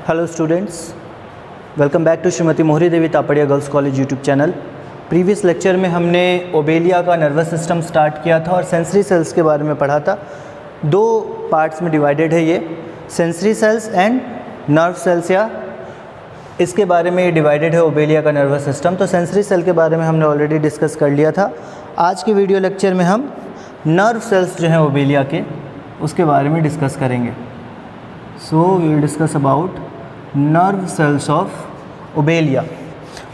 Hello students, welcome back to Shrimati Mohari Devi Tapadia girls college YouTube channel. Previous lecture में हमने Obelia का nervous system start किया था और सेंसरी सेल्स के बारे में पढ़ा था। दो पार्ट्स में डिवाइडेड है ये, sensory sales and nerve cells, या इसके बारे में ये डिवाइडेड है ओबेलिया का नर्वस सिस्टम। तो सेंसरी सेल के बारे में हमने ऑलरेडी डिस्कस कर लिया था। आज के वीडियो लेक्चर में हम नर्व सेल्स जो हैं ओबेलिया के, उसके बारे में डिस्कस करेंगे। So we will discuss about nerve cells of obelia.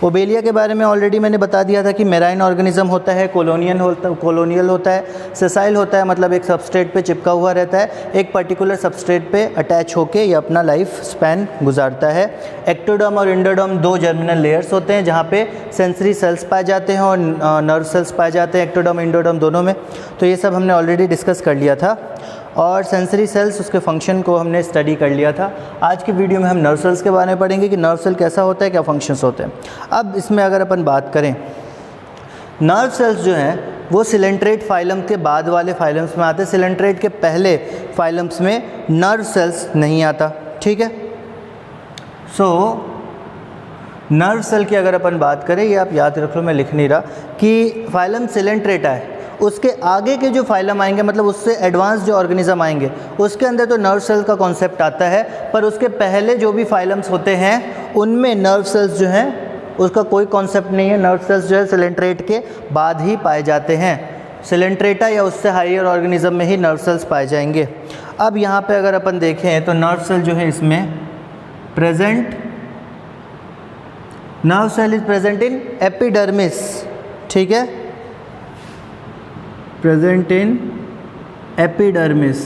Obelia के बारे में ऑलरेडी मैंने बता दिया था कि मेराइन ऑर्गेनिज्म होता है, कॉलोनियल होता है, सेसाइल होता है, मतलब एक सबस्ट्रेट पे चिपका हुआ रहता है, एक पर्टिकुलर सबस्ट्रेट पे अटैच होके ये अपना लाइफ स्पैन गुजारता है। एक्टोडर्म और इंडोडर्म दो जर्मिनल लेयर्स होते हैं जहाँ पे सेंसरी सेल्स पाए जाते हैं और नर्व सेल्स पाए जाते हैं, एक्टोडर्म इंडोडर्म दोनों में। तो ये सब हमने ऑलरेडी डिस्कस कर लिया था और सेंसरी सेल्स, उसके फंक्शन को हमने स्टडी कर लिया था। आज की वीडियो में हम नर्व सेल्स के बारे में पढ़ेंगे कि नर्व सेल कैसा होता है, क्या फंक्शंस होते हैं। अब इसमें अगर अपन बात करें, नर्व सेल्स जो हैं वो सिलेंट्रेट फाइलम के बाद वाले फाइलम्स में आते हैं। सिलेंट्रेट के पहले फाइलम्स में नर्व सेल्स नहीं आता, ठीक है। सो नर्व सेल की अगर अपन बात करें, ये आप याद रख लो, मैं लिख नहीं रहा, कि फाइलम सिलेंट्रेटा है, उसके आगे के जो फाइलम आएंगे, मतलब उससे एडवांस जो ऑर्गेनिज्म आएंगे, उसके अंदर तो नर्व सेल का कॉन्सेप्ट आता है, पर उसके पहले जो भी फाइलम्स होते हैं उनमें नर्व सेल्स जो हैं उसका कोई कॉन्सेप्ट नहीं है। नर्व सेल्स जो है सिलेंट्रेट के बाद ही पाए जाते हैं। सिलेंट्रेटा या उससे हायर ऑर्गेनिज्म में ही नर्व सेल्स पाए जाएंगे। अब यहाँ पे अगर अपन देखें तो नर्व सेल जो है इसमें present, nerve cell is present in epidermis, ठीक है, प्रेजेंट इन एपिडर्मिस।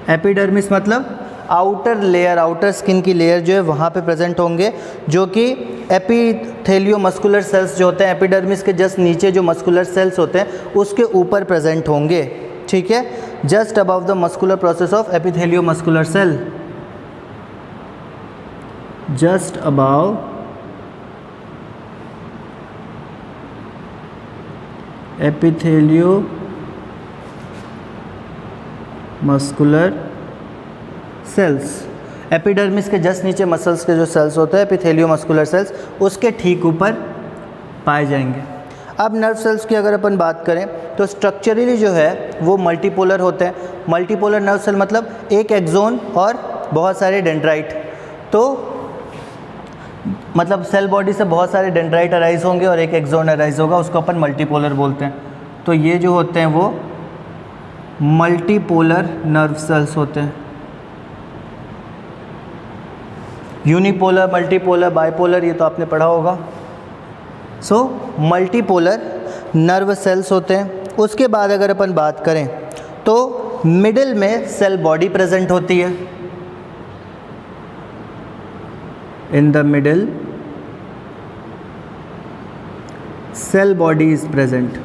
एपिडर्मिस मतलब आउटर लेयर, आउटर स्किन की लेयर जो है वहाँ पे प्रेजेंट होंगे, जो कि एपिथेलियो मस्कुलर सेल्स जो होते हैं, एपिडर्मिस के जस्ट नीचे जो मस्कुलर सेल्स होते हैं उसके ऊपर प्रेजेंट होंगे, ठीक है, just above the muscular process of epithelio muscular cell, just above epithelio muscular cells. Epidermis के जस्ट नीचे मसल्स के जो सेल्स होते हैं, एपिथेलियो मस्कुलर सेल्स, उसके ठीक ऊपर पाए जाएंगे। अब नर्व सेल्स की अगर अपन बात करें तो स्ट्रक्चरली जो है वो मल्टीपोलर होते हैं। मल्टीपोलर नर्व सेल मतलब एक एक्सोन और बहुत सारे डेंड्राइट। तो मतलब सेल बॉडी से बहुत सारे डेंड्राइट अराइज होंगे और एक एक्सोन अराइज होगा, उसको अपन मल्टीपोलर बोलते हैं। तो ये जो होते हैं वो मल्टीपोलर नर्व सेल्स होते हैं। यूनिपोलर, मल्टीपोलर, बाइपोलर, ये तो आपने पढ़ा होगा। सो मल्टीपोलर नर्व सेल्स होते हैं। उसके बाद अगर अपन बात करें तो मिडिल में सेल बॉडी प्रेजेंट होती है। In the middle, cell body is present.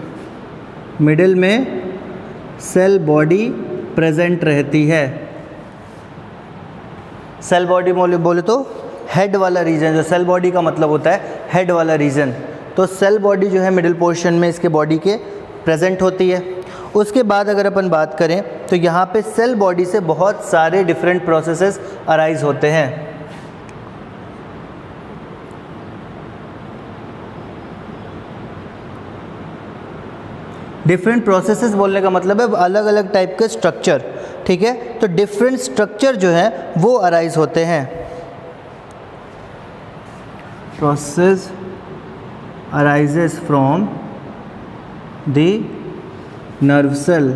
Middle में सेल बॉडी प्रेजेंट रहती है। सेल बॉडी बोले तो हेड वाला रीजन, जो सेल बॉडी का मतलब होता है हेड वाला रीजन, तो सेल बॉडी जो है मिडिल पोर्शन में इसके बॉडी के प्रेजेंट होती है। उसके बाद अगर अपन बात करें तो यहाँ पे सेल बॉडी से बहुत सारे डिफरेंट प्रोसेसेस अराइज होते हैं। डिफरेंट प्रोसेसेस बोलने का मतलब है अलग अलग टाइप के स्ट्रक्चर, ठीक है। तो डिफरेंट स्ट्रक्चर जो है वो अराइज होते हैं। Process arises from the nerve cell.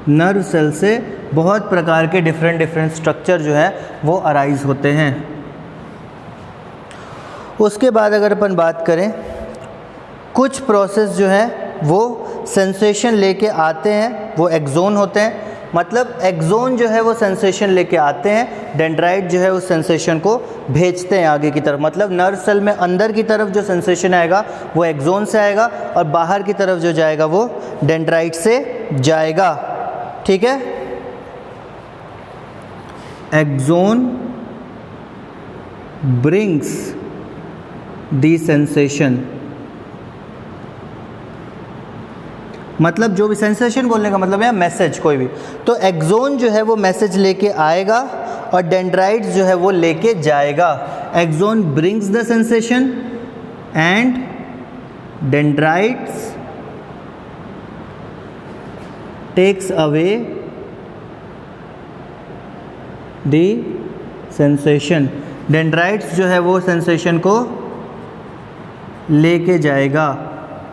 Nerve cell से बहुत प्रकार के डिफरेंट स्ट्रक्चर जो है वो अराइज होते हैं। उसके बाद अगर अपन बात करें, कुछ प्रोसेस जो है वो सेंसेशन लेके आते हैं, वो एक्सोन होते हैं। मतलब एक्सोन जो है वो सेंसेशन लेके आते हैं, डेंड्राइट जो है उस सेंसेशन को भेजते हैं आगे की तरफ। मतलब नर्व सेल में अंदर की तरफ जो सेंसेशन आएगा वो एक्सोन से आएगा और बाहर की तरफ जो जाएगा वो डेंड्राइट से जाएगा, ठीक है। एक्सोन ब्रिंग्स द सेंसेशन मतलब जो भी सेंसेशन बोलने का मतलब है मैसेज कोई भी, तो एक्सोन जो है वो मैसेज लेके आएगा और डेंड्राइट्स जो है वो लेके जाएगा। Axon brings the sensation and dendrites takes away the sensation. Dendrites जो है वो सेंसेशन को लेके जाएगा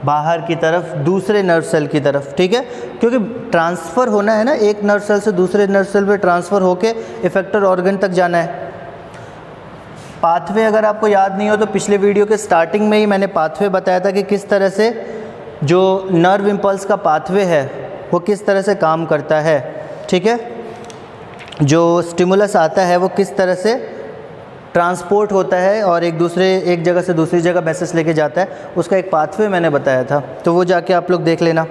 बाहर की तरफ, दूसरे नर्व सेल की तरफ, ठीक है, क्योंकि ट्रांसफ़र होना है ना, एक नर्व सेल से दूसरे नर्व सेल पे ट्रांसफ़र होके इफेक्टर ऑर्गन तक जाना है। पाथवे अगर आपको याद नहीं हो तो पिछले वीडियो के स्टार्टिंग में ही मैंने पाथवे बताया था कि किस तरह से जो नर्व इम्पल्स का पाथवे है वो किस तरह से काम करता है, ठीक है, जो स्टिमुलस आता है वो किस तरह से ट्रांसपोर्ट होता है और एक जगह से दूसरी जगह मैसेज लेके जाता है, उसका एक पाथवे मैंने बताया था, तो वो जाके आप लोग देख लेना।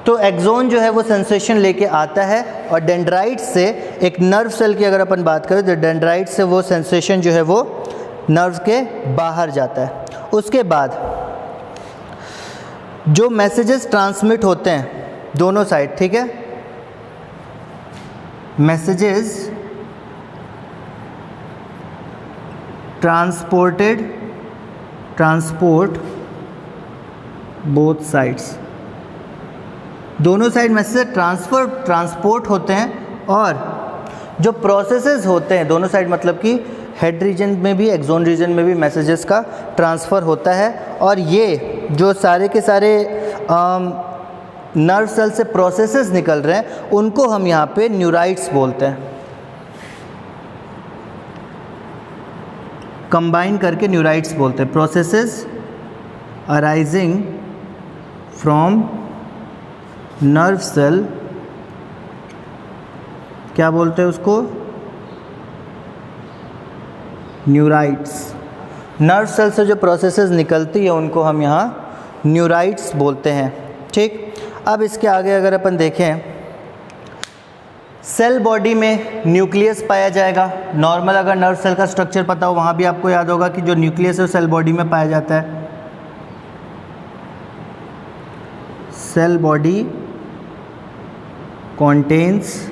तो एक्सोन जो है वो सेंसेशन लेके आता है और डेंड्राइट से, एक नर्व सेल की अगर अपन बात करें तो डेंड्राइट से वो सेंसेशन जो है वो नर्व के बाहर जाता है। उसके बाद जो मैसेजेस ट्रांसमिट होते हैं दोनों साइड, ठीक है, मैसेजेस ट्रांसपोर्ट बोथ साइड्स, दोनों साइड मैसेज ट्रांसपोर्ट होते हैं और जो प्रोसेसेस होते हैं दोनों साइड, मतलब कि हेड रीजन में भी एक्सोन रीजन में भी मैसेजेस का ट्रांसफ़र होता है। और ये जो सारे के सारे नर्व सेल से प्रोसेसेस निकल रहे हैं उनको हम यहाँ पे न्यूराइट्स बोलते हैं, कंबाइन करके न्यूराइट्स बोलते हैं। Processes arising from nerve cell, क्या बोलते हैं उसको, न्यूराइट्स। नर्व सेल से जो प्रोसेसेस निकलती है उनको हम यहाँ न्यूराइट्स बोलते हैं, ठीक। अब इसके आगे अगर अपन देखें, सेल बॉडी में न्यूक्लियस पाया जाएगा। नॉर्मल अगर नर्व सेल का स्ट्रक्चर पता हो वहाँ भी आपको याद होगा कि जो न्यूक्लियस है सेल बॉडी में पाया जाता है। सेल बॉडी कॉन्टेन्स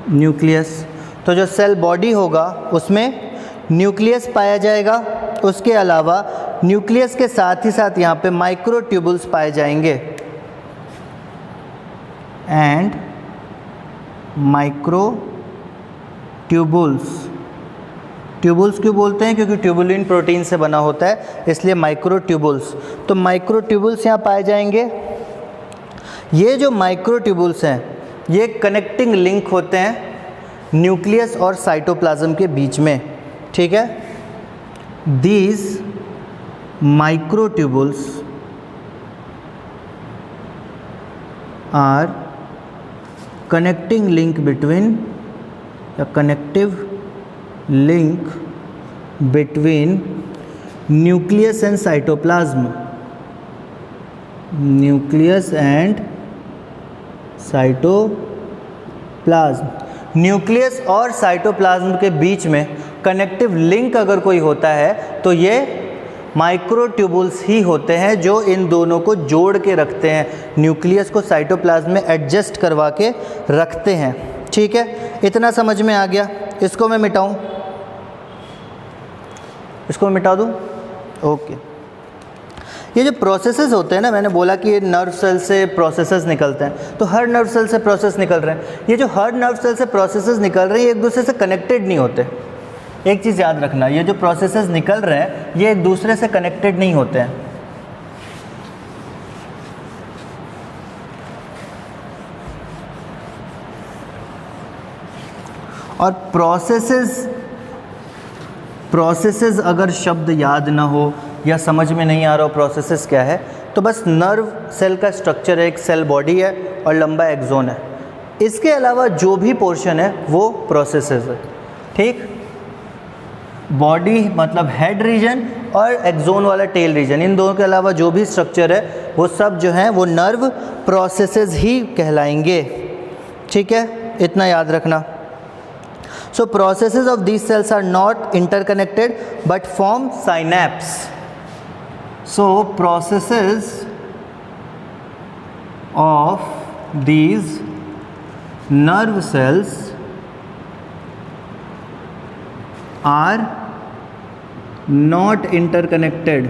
न्यूक्लियस, तो जो सेल बॉडी होगा उसमें न्यूक्लियस पाया जाएगा। उसके अलावा न्यूक्लियस के साथ ही साथ यहाँ पे माइक्रोट्यूबुल्स पाए जाएंगे एंड माइक्रोट्यूबुल्स। ट्यूबुल्स क्यों बोलते हैं, क्योंकि ट्यूबुलिन प्रोटीन से बना होता है, इसलिए माइक्रोट्यूबुल्स। तो माइक्रोट्यूबुल्स यहाँ पाए जाएंगे। ये जो माइक्रोट्यूबुल्स हैं ये कनेक्टिंग लिंक होते हैं न्यूक्लियस और साइटोप्लाज्म के बीच में, ठीक है। These microtubules are connecting link between, या connective link between nucleus and cytoplasm, nucleus and cytoplasm. Nucleus और साइटोप्लाज्म के बीच में कनेक्टिव लिंक अगर कोई होता है तो ये माइक्रोट्यूबुल्स ही होते हैं जो इन दोनों को जोड़ के रखते हैं, न्यूक्लियस को साइटोप्लाज्म में एडजस्ट करवा के रखते हैं, ठीक है। इतना समझ में आ गया। इसको मैं मिटाऊं, इसको मैं मिटा दूं, ओके। ये जो प्रोसेसेस होते हैं ना, मैंने बोला कि ये नर्व सेल से प्रोसेसेस निकलते हैं, तो हर नर्व सेल से प्रोसेस निकल रहे हैं। ये जो हर नर्व सेल से प्रोसेसेस निकल रहे हैं ये एक दूसरे से कनेक्टेड नहीं होते। एक चीज़ याद रखना, ये जो प्रोसेसेस निकल रहे हैं ये एक दूसरे से कनेक्टेड नहीं होते हैं। और प्रोसेसेस अगर शब्द याद ना हो या समझ में नहीं आ रहा हो प्रोसेसेस क्या है, तो बस नर्व सेल का स्ट्रक्चर है, एक सेल बॉडी है और लंबा एक्सोन है। इसके अलावा जो भी पोर्शन है वो प्रोसेसेस है, ठीक। बॉडी मतलब हेड रीजन और एक्सोन वाला टेल रीजन, इन दोनों के अलावा जो भी स्ट्रक्चर है वो सब जो है वो नर्व प्रोसेसेस ही कहलाएंगे, ठीक है। इतना याद रखना। So processes of these cells are not interconnected but form synapse. So processes of these nerve cells are not interconnected।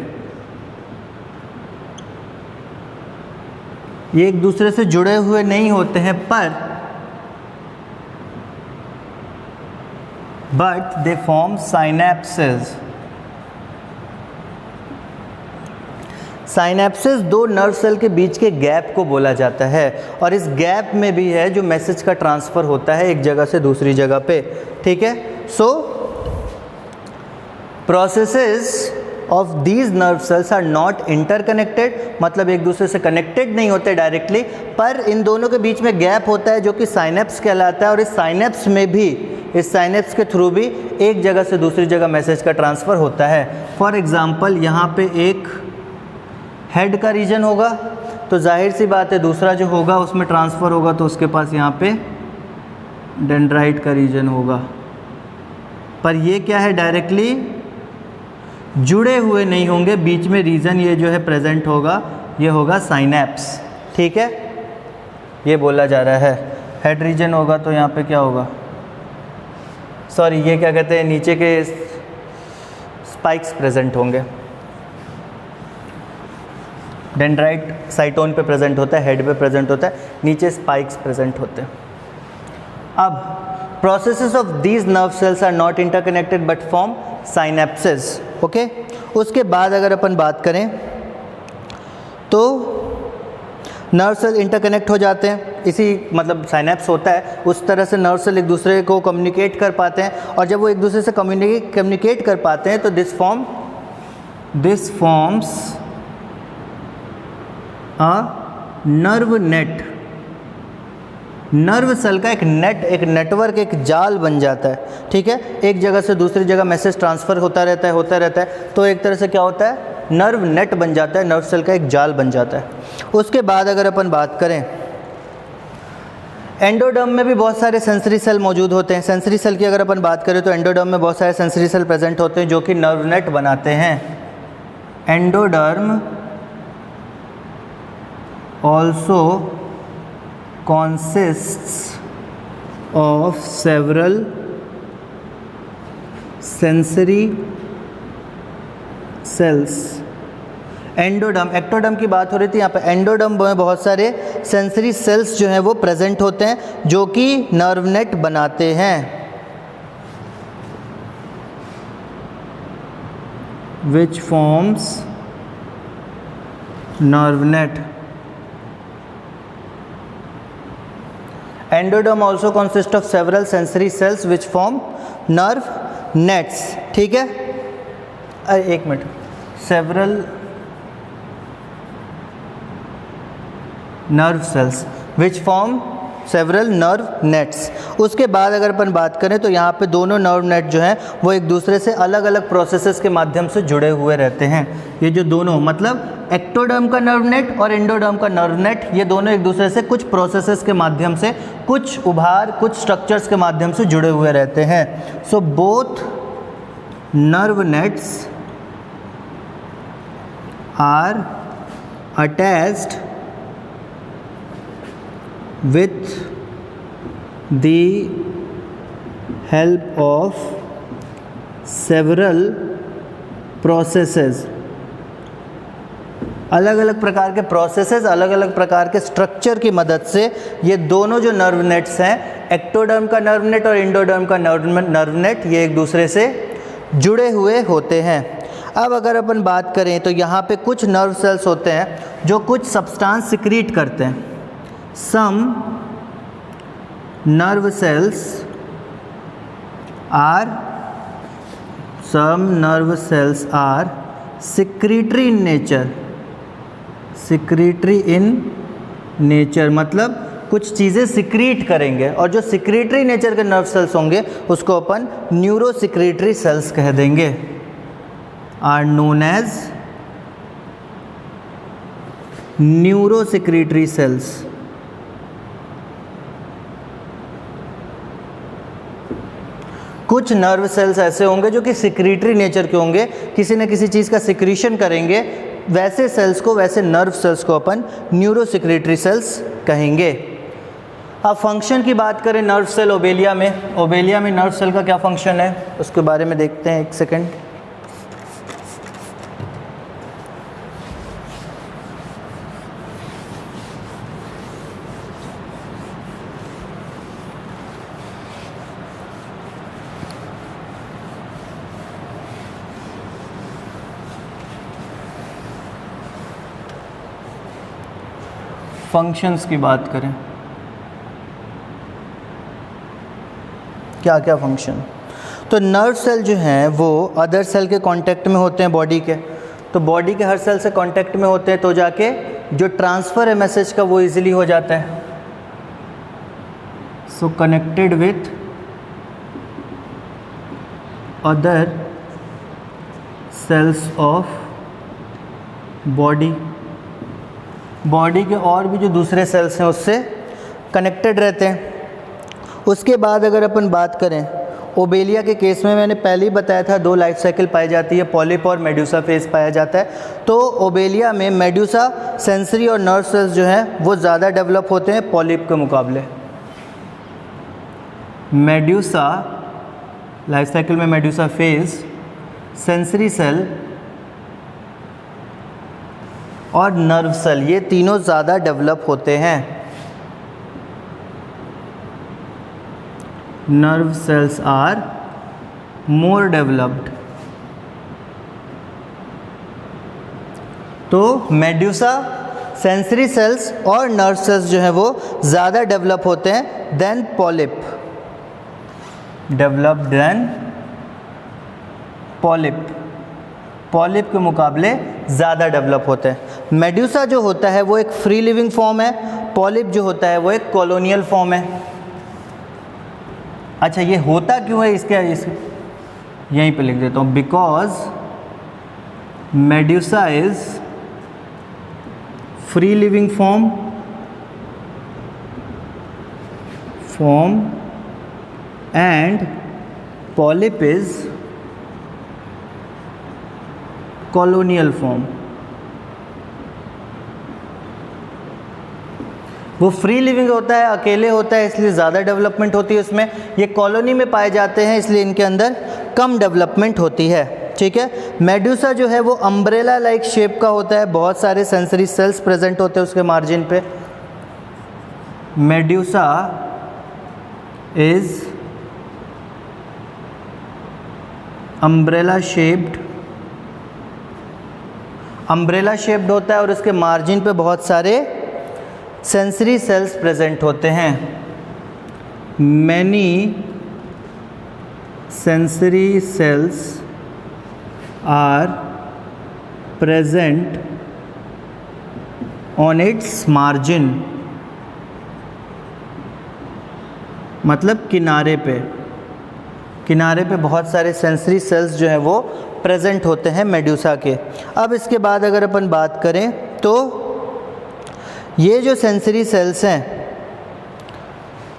ये एक दूसरे से जुड़े हुए नहीं होते हैं, but they form synapses। Synapsis दो नर्व सेल के बीच के गैप को बोला जाता है, और इस गैप में भी है जो मैसेज का ट्रांसफ़र होता है एक जगह से दूसरी जगह पे। ठीक है, so processes of these nerve cells are not interconnected, मतलब एक दूसरे से कनेक्टेड नहीं होते डायरेक्टली, पर इन दोनों के बीच में गैप होता है जो कि साइनेप्स कहलाता है, और इस साइनेप्स में भी, इस साइनेप्स के थ्रू भी एक जगह से दूसरी जगह मैसेज का ट्रांसफ़र होता है। फॉर एग्ज़ाम्पल यहाँ पे एक हेड का रीजन होगा, तो जाहिर सी बात है दूसरा जो होगा उसमें ट्रांसफ़र होगा, तो उसके पास यहाँ पे डेंड्राइट का रीजन होगा, पर ये क्या है, डायरेक्टली जुड़े हुए नहीं होंगे, बीच में रीजन ये जो है प्रेजेंट होगा, ये होगा साइनेप्स। ठीक है, ये बोला जा रहा है हेड रीजन होगा तो यहाँ पे क्या होगा, सॉरी ये क्या कहते हैं, नीचे के स्पाइक्स प्रेजेंट होंगे। डेंड्राइट साइटोन पे प्रेजेंट होता है, हेड पे प्रेजेंट होता है, नीचे स्पाइक्स प्रेजेंट होते हैं। अब processes of these nerve cells are not interconnected but form synapses. Okay, उसके बाद अगर अपन बात करें तो नर्व सेल इंटरकनेक्ट हो जाते हैं, इसी मतलब साइनेप्स होता है, उस तरह से नर्व सेल एक दूसरे को कम्युनिकेट कर पाते हैं, और जब वो एक दूसरे से कम्युनिकेट कर पाते हैं तो this forms a nerve net. Nerve cell का एक नेटवर्क, एक जाल बन जाता है। ठीक है, एक जगह से दूसरी जगह मैसेज ट्रांसफ़र होता रहता है, तो एक तरह से क्या होता है, नर्व नेट बन जाता है, नर्व सेल का एक जाल बन जाता है। उसके बाद अगर अपन बात करें, एंडोडर्म में भी बहुत सारे सेंसरी सेल मौजूद होते हैं। सेंसरी सेल की अगर अपन बात करें तो एंडोडर्म में बहुत सारे सेंसरी सेल प्रेजेंट होते हैं जो कि नर्व नेट बनाते हैं। Endoderm also consists of several sensory cells। Endoderm, ectoderm की बात हो रही थी, यहाँ पे एंडोडर्म में बहुत सारे सेंसरी सेल्स जो हैं वो प्रेजेंट होते हैं जो कि नर्व नेट बनाते हैं। which forms nerve net। Endoderm also consists of several sensory cells which form nerve nets। ठीक है, एक minute, several nerve cells which form several nerve nets। उसके बाद अगर अपन बात करें तो यहाँ पे दोनों नर्व नेट जो हैं वो एक दूसरे से अलग अलग प्रोसेसेस के माध्यम से जुड़े हुए रहते हैं। ये जो दोनों, मतलब एक्टोडर्म का नर्व नेट और एंडोडर्म का नर्व नेट, ये दोनों एक दूसरे से कुछ प्रोसेसेस के माध्यम से, कुछ स्ट्रक्चर्स के माध्यम से जुड़े हुए रहते हैं। So both nerve nets are attached with the help of several processes। अलग अलग प्रकार के प्रोसेसेस, अलग अलग प्रकार के स्ट्रक्चर की मदद से ये दोनों जो नर्व नेट्स हैं, एक्टोडर्म का नर्व नेट और एंडोडर्म का नर्व नेट, ये एक दूसरे से जुड़े हुए होते हैं। अब अगर अपन बात करें तो यहाँ पे कुछ नर्व सेल्स होते हैं जो कुछ सब्सटेंस सिक्रीट करते हैं। Some nerve cells are secretory in nature। secretory in nature मतलब कुछ चीज़ें सिक्रीट करेंगे, और जो सिक्रीटरी नेचर के नर्व सेल्स होंगे उसको अपन न्यूरो सिक्रीटरी सेल्स कह देंगे। Are known as neuro secretory cells. कुछ नर्व सेल्स ऐसे होंगे जो कि सिक्रीटरी नेचर के होंगे, किसी न किसी चीज़ का सिक्रीशन करेंगे वैसे सेल्स को, वैसे नर्व सेल्स को अपन न्यूरोसेक्रेटरी सेल्स कहेंगे। अब फंक्शन की बात करें नर्व सेल ओबेलिया में नर्व सेल का क्या फंक्शन है उसके बारे में देखते हैं, एक सेकेंड। फंक्शंस की बात करें, क्या क्या फंक्शन, तो नर्व सेल जो हैं वो अदर सेल के कांटेक्ट में होते हैं बॉडी के, तो बॉडी के हर सेल से कांटेक्ट में होते हैं तो जाके जो ट्रांसफ़र है मैसेज का वो इजीली हो जाता है। सो connected with other sales of body के और भी जो दूसरे सेल्स हैं उससे कनेक्टेड रहते हैं। उसके बाद अगर अपन बात करें ओबेलिया के केस में, मैंने पहले ही बताया था 2 लाइफ साइकिल पाई जाती है, पॉलिप और मेड्यूसा फेज पाया जाता है। तो ओबेलिया में मेड्यूसा सेंसरी और नर्व सेल्स जो हैं वो ज़्यादा डेवलप होते हैं पॉलिप के मुकाबले। मेड्यूसा लाइफ साइकिल में मेड्यूसा फेज, सेंसरी सेल और नर्व सेल, ये तीनों ज़्यादा डेवलप होते हैं। Nerve cells are more developed. तो मेड्यूसा, सेंसरी सेल्स और नर्व सेल्स जो हैं वो ज़्यादा डेवलप होते हैं than polyp, developed than polyp के मुकाबले ज़्यादा डेवलप होते हैं। मेड्यूसा जो होता है वो एक फ्री लिविंग फॉर्म है, पॉलिप जो होता है वो एक कॉलोनियल फॉर्म है। अच्छा, ये होता क्यों है इसके यहीं पे लिख देता हूँ, because medusa is free living form and polyp is colonial form. वो फ्री लिविंग होता है, अकेले होता है, इसलिए ज़्यादा डेवलपमेंट होती है उसमें। ये कॉलोनी में पाए जाते हैं इसलिए इनके अंदर कम डेवलपमेंट होती है। ठीक है, मेड्यूसा जो है वो अम्ब्रेला लाइक शेप का होता है, बहुत सारे सेंसरी सेल्स प्रेजेंट होते हैं उसके मार्जिन पे। मेड्यूसा इज अम्ब्रेला शेप्ड होता है और उसके मार्जिन पे बहुत सारे सेंसरी सेल्स प्रेजेंट होते हैं। Many sensory cells are present on its margin, मतलब किनारे पे बहुत सारे सेंसरी सेल्स जो हैं वो प्रेजेंट होते हैं मेड्यूसा के। अब इसके बाद अगर अपन बात करें तो ये जो सेंसरी सेल्स हैं,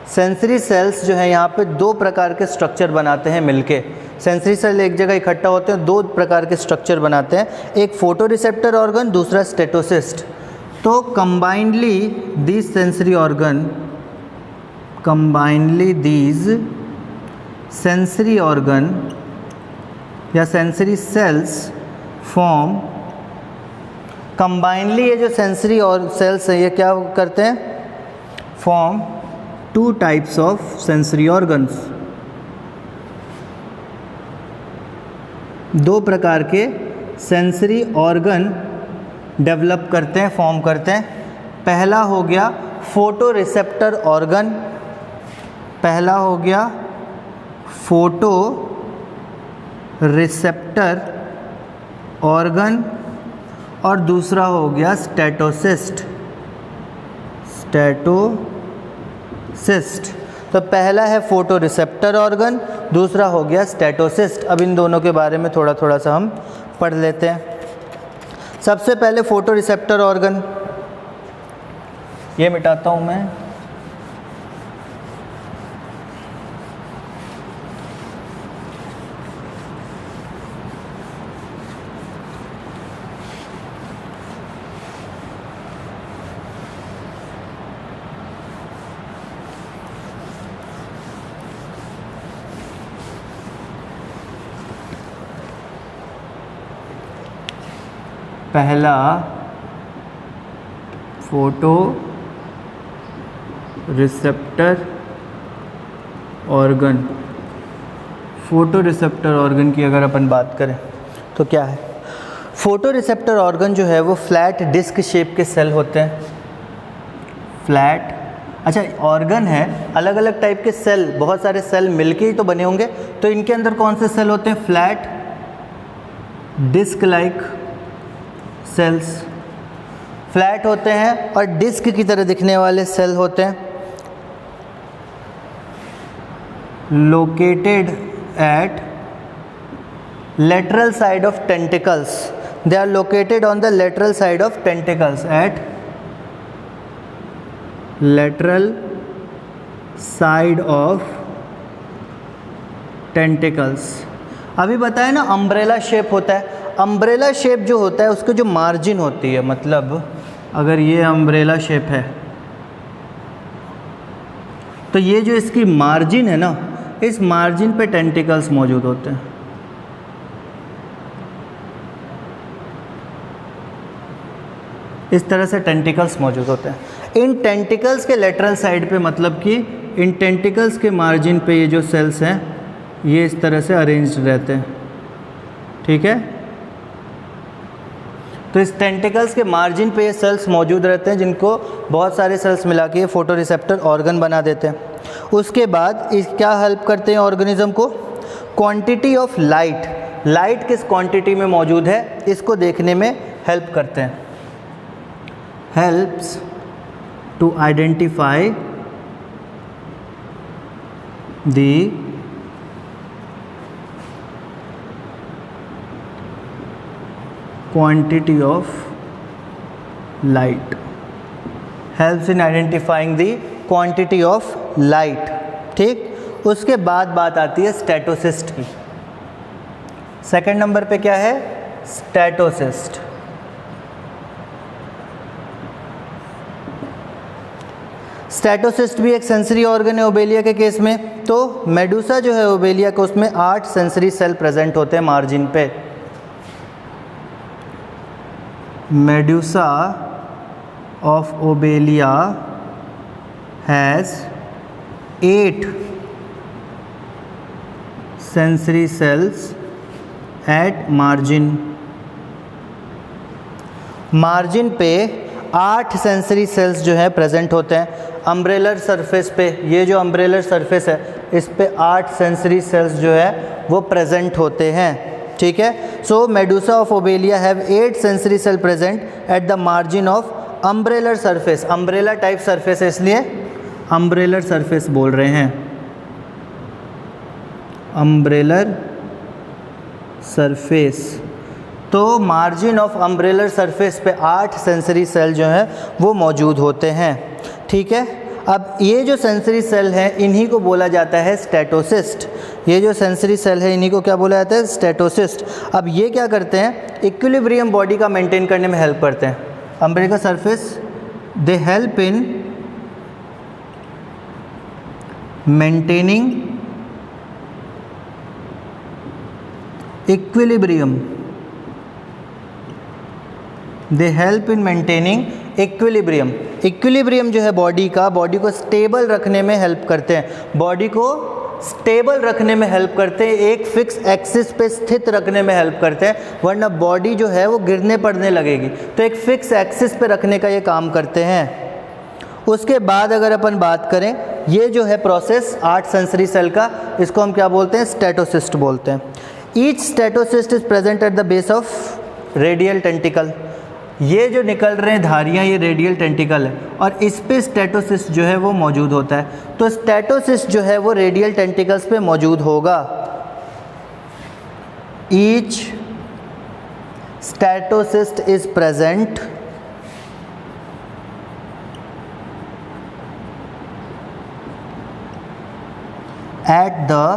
सेंसरी सेल्स जो है यहाँ पे 2 प्रकार के स्ट्रक्चर बनाते हैं मिलके। सेंसरी सेल एक जगह इकट्ठा होते हैं, 2 प्रकार के स्ट्रक्चर बनाते हैं, एक फोटो रिसेप्टर ऑर्गन, दूसरा स्टेटोसिस्ट। तो कंबाइंडली दीज सेंसरी ऑर्गन या सेंसरी सेल्स फॉर्म, कंबाइनली ये जो सेंसरी और सेल्स हैं ये क्या करते हैं, form 2 types of sensory organs, 2 प्रकार के सेंसरी ऑर्गन डेवलप करते हैं, फॉर्म करते हैं। पहला हो गया फोटो रिसेप्टर ऑर्गन और दूसरा हो गया स्टेटोसिस्ट। तो पहला है फोटो रिसेप्टर ऑर्गन, दूसरा हो गया स्टेटोसिस्ट। अब इन दोनों के बारे में थोड़ा थोड़ा सा हम पढ़ लेते हैं। सबसे पहले फोटो रिसेप्टर ऑर्गन, ये मिटाता हूँ मैं। पहला photo receptor organ, photo receptor organ की अगर अपन बात करें तो क्या है? फोटो रिसेप्टर ऑर्गन जो है वो फ्लैट डिस्क शेप के सेल होते हैं। फ्लैट, अच्छा ऑर्गन है, अलग अलग टाइप के सेल, बहुत सारे सेल मिलके ही तो बने होंगे, तो इनके अंदर कौन से सेल होते हैं? Flat disc like cells, flat होते हैं और डिस्क की तरह दिखने वाले सेल होते हैं। Located at lateral side of tentacles, they are located on the lateral side of tentacles, at lateral side of tentacles। अभी बताया ना अम्ब्रेला शेप होता है, अम्ब्रेला शेप जो होता है उसके जो मार्जिन होती है, मतलब अगर ये अम्ब्रेला शेप है तो ये जो इसकी मार्जिन है ना, इस मार्जिन पे टेंटिकल्स मौजूद होते हैं। इस तरह से टेंटिकल्स मौजूद होते हैं। इन टेंटिकल्स के लेटरल साइड पे, मतलब कि इन टेंटिकल्स के मार्जिन पे ये जो सेल्स हैं ये इस तरह से अरेंज्ड रहते हैं, ठीक है। तो इस टेंटिकल्स के मार्जिन पे ये सेल्स मौजूद रहते हैं, जिनको बहुत सारे सेल्स मिला के फोटो रिसेप्टर ऑर्गन बना देते हैं। उसके बाद इस क्या हेल्प करते हैं ऑर्गेनिज्म को? क्वांटिटी ऑफ लाइट, लाइट किस क्वांटिटी में मौजूद है इसको देखने में हेल्प करते हैं। helps to identify the quantity of light, helps in identifying the quantity of light, ठीक। उसके बाद बात आती है स्टेटोसिस्ट की। सेकंड नंबर पे क्या है? स्टेटोसिस्ट। स्टेटोसिस्ट भी एक सेंसरी ऑर्गन है ओबेलिया के केस में। तो मेडुसा जो है ओबेलिया का, उसमें 8 सेंसरी सेल प्रेजेंट होते हैं मार्जिन पे। Medusa of obelia has 8 sensory cells at margin. Margin पे 8 सेंसरी सेल्स जो है प्रेजेंट होते हैं। अम्ब्रेलर सरफेस पे, ये जो अम्ब्रेलर सरफेस है इस पे 8 सेंसरी सेल्स जो है वो प्रेजेंट होते हैं, ठीक है। So medusa of Obelia have 8 sensory cell present at the margin of umbrellar surface. Umbrella type surface है इसलिए अम्ब्रेलर सरफेस बोल रहे हैं, अम्ब्रेलर सरफेस। तो मार्जिन ऑफ अम्ब्रेलर सरफेस पे 8 सेंसरी सेल जो हैं वो मौजूद होते हैं, ठीक है। अब ये जो सेंसरी सेल हैं इन्हीं को बोला जाता है स्टेटोसिस्ट। ये जो सेंसरी सेल है इन्हीं को क्या बोला जाता है? स्टेटोसिस्ट। अब ये क्या करते हैं? इक्विलिब्रियम बॉडी का मेंटेन करने में हेल्प करते हैं। Umbrella surface, they help in maintaining equilibrium, they help in maintaining equilibrium. Equilibrium जो है बॉडी का, बॉडी को स्टेबल रखने में हेल्प करते हैं, बॉडी को स्टेबल रखने में हेल्प करते हैं, एक फिक्स एक्सिस पे स्थित रखने में हेल्प करते हैं, वरना बॉडी जो है वो गिरने पड़ने लगेगी। तो एक फिक्स एक्सिस पे रखने का ये काम करते हैं। उसके बाद अगर अपन बात करें, ये जो है प्रोसेस 8 सेंसरी सेल का, इसको हम क्या बोलते हैं? स्टेटोसिस्ट बोलते हैं। Each statocyst is present at the base of radial tentacle. ये जो निकल रहे हैं धारियाँ, ये रेडियल टेंटिकल है और इस पे स्टेटोसिस्ट जो है वो मौजूद होता है। तो स्टेटोसिस्ट जो है वो रेडियल टेंटिकल्स पे मौजूद होगा। Each statocyst is present at the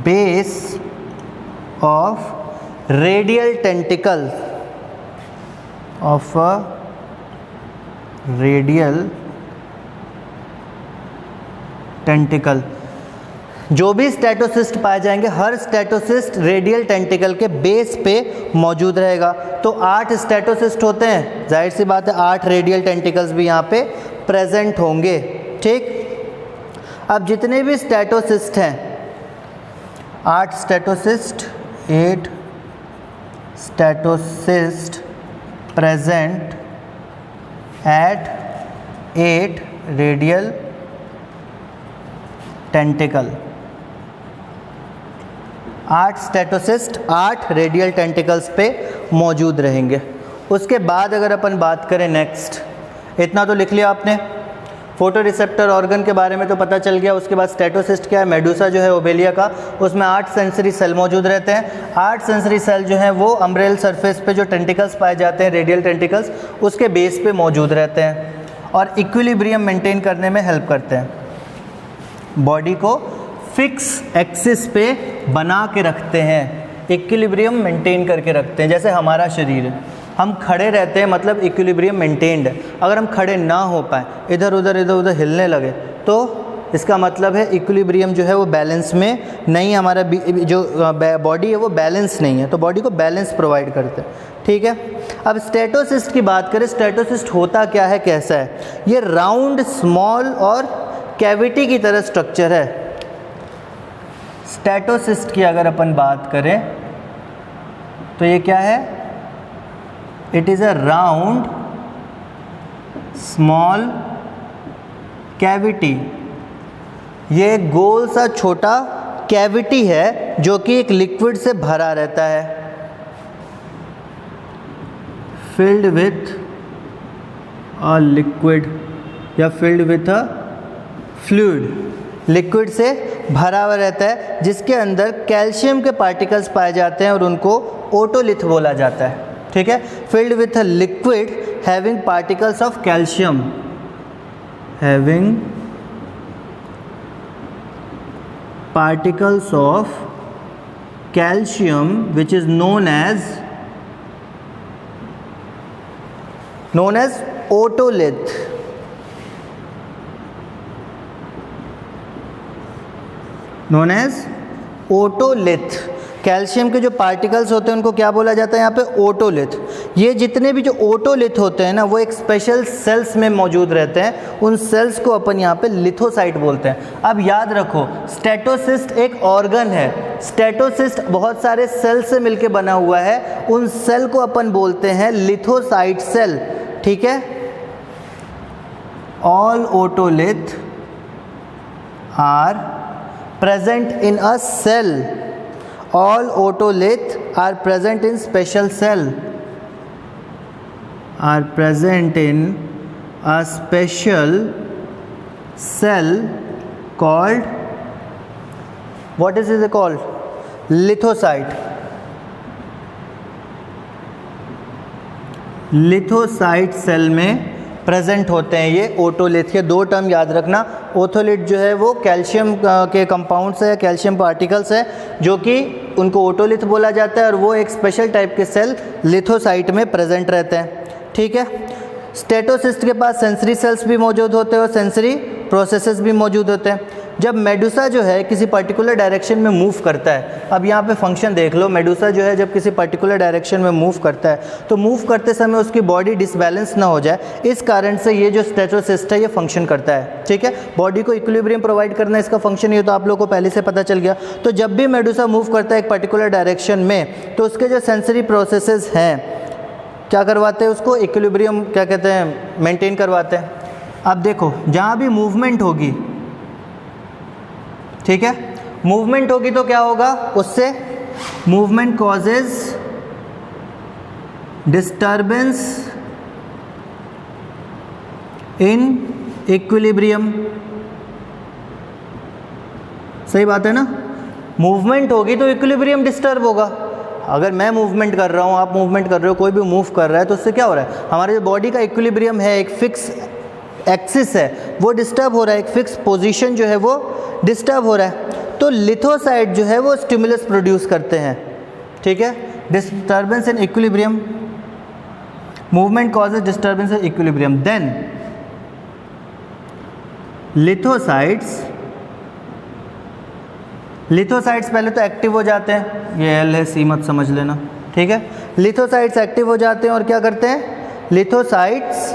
base of radial tentacle of a radial tentacle। जो भी स्टेटोसिस्ट पाए जाएंगे, हर स्टेटोसिस्ट रेडियल टेंटिकल के बेस पे मौजूद रहेगा। तो 8 स्टेटोसिस्ट होते हैं, जाहिर सी बात है 8 रेडियल टेंटिकल्स भी यहाँ पे प्रेजेंट होंगे। ठीक, अब जितने भी स्टेटोसिस्ट हैं, 8 statocyst, 8 statocyst present at 8 radial tentacle. 8 statocyst 8 radial tentacles पे मौजूद रहेंगे। उसके बाद अगर अपन बात करें नेक्स्ट, इतना तो लिख लिया आपने, फोटो रिसेप्टर ऑर्गन के बारे में तो पता चल गया। उसके बाद स्टेटोसिस्ट क्या है, मेडुसा जो है ओबेलिया का, उसमें 8 सेंसरी सेल मौजूद रहते हैं। 8 सेंसरी सेल जो हैं वो अम्ब्रेल सरफेस पे जो टेंटिकल्स पाए जाते हैं, रेडियल टेंटिकल्स, उसके बेस पे मौजूद रहते हैं और इक्विलिब्रियम मेंटेन करने में हेल्प करते हैं, बॉडी को फिक्स एक्सिस पे बना के रखते हैं, इक्विलिब्रियम मेंटेन करके रखते हैं। जैसे हमारा शरीर है, हम खड़े रहते हैं मतलब इक्विलिब्रियम मेंटेन्ड है। अगर हम खड़े ना हो पाए, इधर उधर हिलने लगे, तो इसका मतलब है इक्विलिब्रियम जो है वो बैलेंस में नहीं, हमारा जो बॉडी है वो बैलेंस नहीं है, तो बॉडी को बैलेंस प्रोवाइड करते हैं। ठीक है, अब स्टेटोसिस्ट की बात करें, स्टेटोसिस्ट होता क्या है, कैसा है? ये राउंड, स्मॉल और कैविटी की तरह स्ट्रक्चर है। स्टेटोसिस्ट की अगर अपन बात करें तो ये क्या है? It is a round small cavity. ये एक गोल सा छोटा कैविटी है जो कि एक लिक्विड से भरा रहता है, फिल्ड विथ अ लिक्विड या filled with a fluid. Liquid से भरा हुआ रहता है जिसके अंदर कैल्शियम के पार्टिकल्स पाए जाते हैं और उनको ओटोलिथ बोला जाता है। ठीक है, filled with a liquid having particles of calcium, having particles of calcium which is known as otolith। known as otolith। Calcium के जो पार्टिकल्स होते हैं उनको क्या बोला जाता है यहाँ पे? ओटोलिथ। ये जितने भी जो ओटोलिथ होते हैं ना, वो एक स्पेशल सेल्स में मौजूद रहते हैं, उन सेल्स को अपन यहाँ पे लिथोसाइट बोलते हैं। अब याद रखो, स्टेटोसिस्ट एक ऑर्गन है, स्टेटोसिस्ट बहुत सारे सेल से मिलके बना हुआ है, उन सेल को अपन बोलते हैं लिथोसाइट सेल। ठीक है, all otolith are present in a cell, all otolith are present in special cell, are present in a special cell called, what is it called? Lithocyte। Lithocyte cell में प्रेजेंट होते हैं ये otolith. के 2 term याद रखना, ओथोलिथ जो है वो कैल्शियम के कंपाउंड्स है, कैल्शियम पार्टिकल्स है जो कि उनको ओटोलिथ बोला जाता है, और वो एक स्पेशल टाइप के सेल लिथोसाइट में प्रेजेंट रहते हैं। ठीक है, स्टेटोसिस्ट के पास सेंसरी सेल्स भी मौजूद होते हैं और सेंसरी प्रोसेसेस भी मौजूद होते हैं। जब मेडुसा जो है किसी पर्टिकुलर डायरेक्शन में मूव करता है, अब यहाँ पे फंक्शन देख लो, मेडुसा जो है जब किसी पर्टिकुलर डायरेक्शन में मूव करता है तो मूव करते समय उसकी बॉडी डिसबैलेंस ना हो जाए, इस कारण से ये जो स्टेटोसिस्ट है ये फंक्शन करता है। ठीक है, बॉडी को इक्विलिब्रियम प्रोवाइड करना इसका फंक्शन, ये तो आप लोगों को पहले से पता चल गया। तो जब भी मेडुसा मूव करता है एक पर्टिकुलर डायरेक्शन में, तो उसके जो सेंसरी प्रोसेसेस हैं क्या करवाते हैं? उसको इक्विलिब्रियम क्या कहते हैं, मेंटेन करवाते हैं। अब देखो, जहाँ भी मूवमेंट होगी, ठीक है, मूवमेंट होगी तो क्या होगा? उससे movement causes disturbance in equilibrium. सही बात है ना? मूवमेंट होगी तो इक्विलिब्रियम डिस्टर्ब होगा। अगर मैं मूवमेंट कर रहा हूँ, आप मूवमेंट कर रहे हो, कोई भी मूव कर रहा है, तो उससे क्या हो रहा है? हमारे जो बॉडी का इक्विलिब्रियम है, एक फिक्स एक्सिस है, वो डिस्टर्ब हो रहा है, एक फिक्स पोजीशन जो है वो डिस्टर्ब हो रहा है। तो लिथोसाइट जो है वो स्टिमुलस प्रोड्यूस करते हैं। ठीक है, disturbance in equilibrium, movement causes disturbance in equilibrium, then lithocytes lithocytes पहले तो एक्टिव हो जाते हैं, ये एल है, सी मत समझ लेना, ठीक है। लिथोसाइट्स एक्टिव हो जाते हैं और क्या करते हैं, lithocytes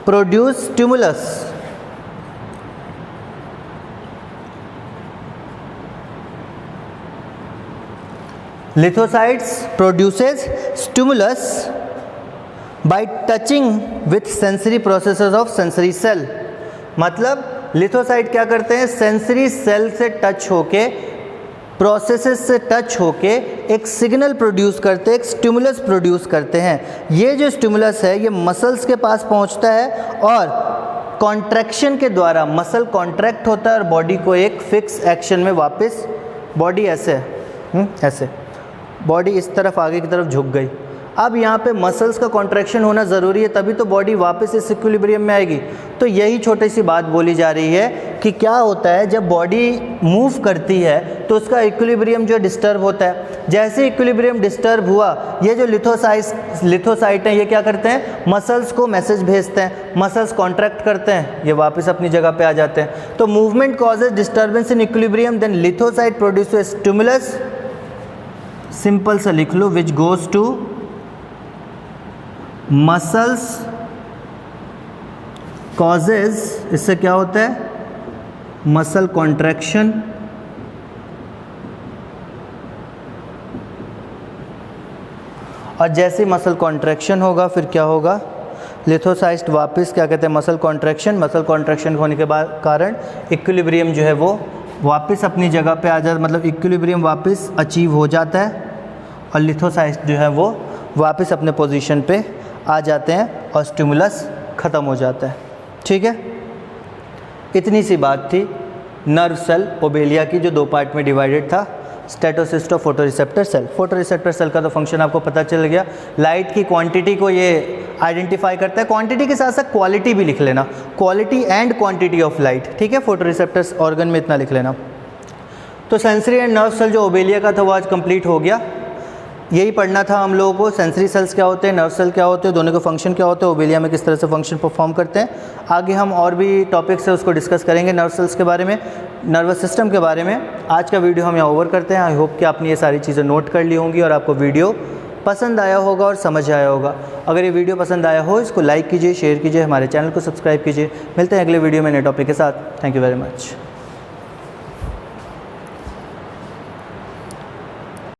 produce stimulus. Lithocytes produces stimulus by touching with sensory processes of sensory cell. मतलब लिथोसाइट क्या करते हैं, सेंसरी सेल से टच होके, प्रोसेसेस से टच होके एक सिग्नल प्रोड्यूस करते हैं, एक स्टिमुलस प्रोड्यूस करते हैं। ये जो स्टिमुलस है ये मसल्स के पास पहुंचता है और कॉन्ट्रैक्शन के द्वारा मसल कॉन्ट्रैक्ट होता है और बॉडी को एक फिक्स एक्शन में वापस, बॉडी ऐसे ऐसे बॉडी इस तरफ आगे की तरफ झुक गई। अब यहाँ पे मसल्स का कॉन्ट्रैक्शन होना ज़रूरी है, तभी तो बॉडी वापस इस इक्विलिब्रियम में आएगी। तो यही छोटी सी बात बोली जा रही है कि क्या होता है जब बॉडी मूव करती है तो उसका इक्विलिब्रियम जो डिस्टर्ब होता है। जैसे इक्विलिब्रियम डिस्टर्ब हुआ, ये जो लिथोसाइट हैं ये क्या करते हैं, मसल्स को मैसेज भेजते हैं, मसल्स कॉन्ट्रैक्ट करते हैं, ये वापस अपनी जगह पे आ जाते हैं। तो movement causes disturbance in equilibrium, then lithocyte produces stimulus, simple सा लिख लो, which goes to muscles causes, इससे क्या होता है, मसल कॉन्ट्रैक्शन और जैसे मसल कॉन्ट्रैक्शन होगा फिर क्या होगा, लिथोसाइट वापस क्या कहते हैं, मसल कॉन्ट्रैक्शन होने के बाद कारण इक्विलिब्रियम जो है वो वापस अपनी जगह पे आ जाता, मतलब इक्विलिब्रियम वापस अचीव हो जाता है और लिथोसाइट जो है वो वापस अपने पोजीशन पे आ जाते हैं और स्टिमुलस ख़त्म हो जाता है। ठीक है, इतनी सी बात थी नर्व सेल ओबेलिया की, जो दो पार्ट में डिवाइडेड था, स्टेटोसिस्ट और फोटोरिसेप्टर सेल। फोटोरिसेप्टर सेल का तो फंक्शन आपको पता चल गया, लाइट की क्वांटिटी को ये आइडेंटिफाई करता है। क्वांटिटी के साथ साथ क्वालिटी भी लिख लेना, quality and quantity of light, ठीक है। फोटोरिसेप्टर्स ऑर्गन में इतना लिख लेना। तो सेंसरी एंड नर्व सेल जो ओबेलिया का था वो आज कंप्लीट हो गया। यही पढ़ना था हम लोगों को, सेंसरी सेल्स क्या होते हैं, नर्व सेल क्या होते हैं, दोनों के फंक्शन क्या होते हैं, ओबेलिया में किस तरह से फंक्शन परफॉर्म करते हैं। आगे हम और भी टॉपिक्स है उसको डिस्कस करेंगे, नर्व सेल्स के बारे में, नर्वस सिस्टम के बारे में। आज का वीडियो हम यहाँ ओवर करते हैं। आई होप कि आपने ये सारी चीज़ें नोट कर ली होंगी और आपको वीडियो पसंद आया होगा और समझ आया होगा। अगर ये वीडियो पसंद आया हो इसको लाइक कीजिए, शेयर कीजिए, हमारे चैनल को सब्सक्राइब कीजिए। मिलते हैं अगले वीडियो में नए टॉपिक के साथ। Thank you very much.